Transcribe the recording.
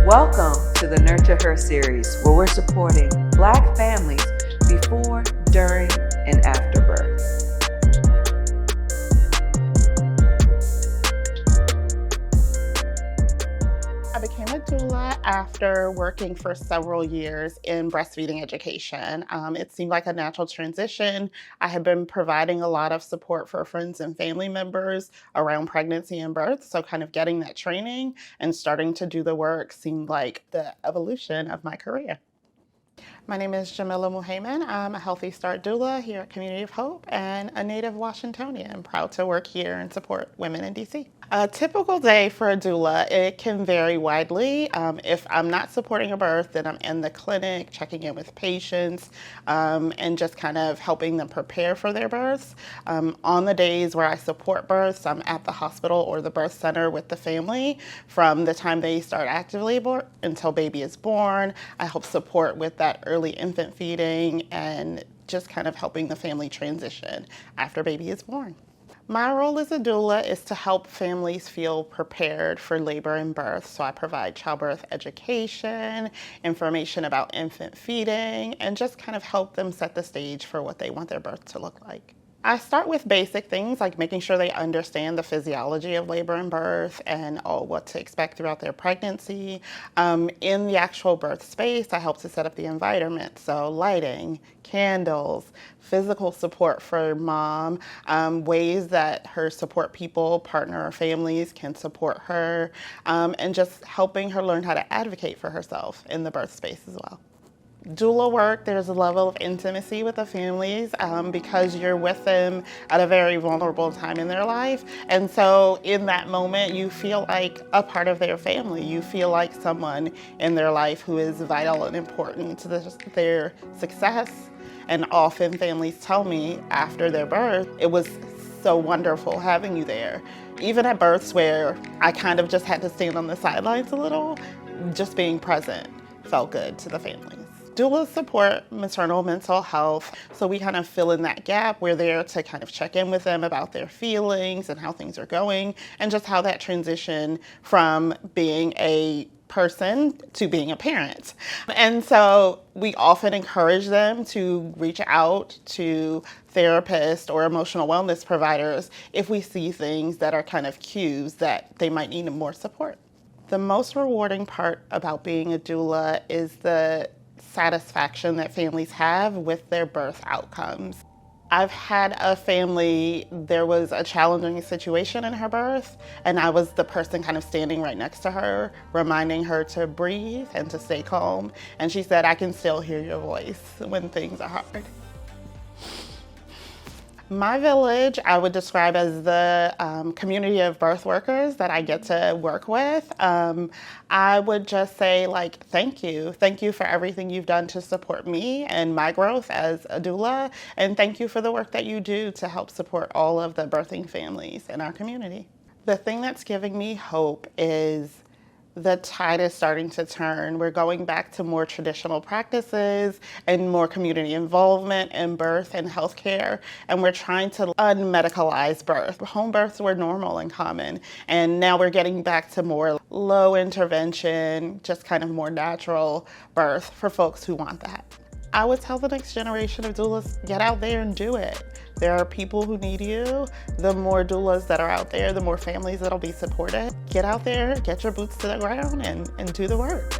Welcome to the NurtuHER Series, where we're supporting Black families before, during, and after birth. I became a doula after working for several years in breastfeeding education. It seemed like a natural transition. I had been providing a lot of support for friends and family members around pregnancy and birth, so kind of getting that training and starting to do the work seemed like the evolution of my career. My name is Jamilah Muhayman. I'm a Healthy Start doula here at Community of Hope and a native Washingtonian. Proud to work here and support women in DC. A typical day for a doula, it can vary widely. If I'm not supporting a birth, then I'm in the clinic, checking in with patients, and just kind of helping them prepare for their births. On the days where I support births, I'm at the hospital or the birth center with the family from the time they start active labor until baby is born. I help support with that early infant feeding and just kind of helping the family transition after baby is born. My role as a doula is to help families feel prepared for labor and birth. So I provide childbirth education, information about infant feeding, and just kind of help them set the stage for what they want their birth to look like. I start with basic things like making sure they understand the physiology of labor and birth and what to expect throughout their pregnancy. In the actual birth space, I help to set up the environment, so lighting, candles, physical support for mom, ways that her support people, partner, or families can support her, and just helping her learn how to advocate for herself in the birth space as well. Doula work, there's a level of intimacy with the families because you're with them at a very vulnerable time in their life. And so in that moment, you feel like a part of their family. You feel like someone in their life who is vital and important to their success. And often families tell me after their birth, it was so wonderful having you there. Even at births where I kind of just had to stand on the sidelines a little, just being present felt good to the families. Doulas support maternal mental health, so we kind of fill in that gap. We're there to kind of check in with them about their feelings and how things are going, and just how that transition from being a person to being a parent. And so we often encourage them to reach out to therapists or emotional wellness providers if we see things that are kind of cues that they might need more support. The most rewarding part about being a doula is the satisfaction that families have with their birth outcomes. I've had a family, there was a challenging situation in her birth, and I was the person kind of standing right next to her, reminding her to breathe and to stay calm. And she said, "I can still hear your voice when things are hard." My village, I would describe as the community of birth workers that I get to work with. I would just say, thank you. Thank you for everything you've done to support me and my growth as a doula. And thank you for the work that you do to help support all of the birthing families in our community. The thing that's giving me hope is the tide is starting to turn. We're going back to more traditional practices and more community involvement in birth and healthcare. And we're trying to unmedicalize birth. Home births were normal and common. And now we're getting back to more low intervention, just kind of more natural birth for folks who want that. I would tell the next generation of doulas, get out there and do it. There are people who need you. The more doulas that are out there, the more families that'll be supported. Get out there, get your boots to the ground, and do the work.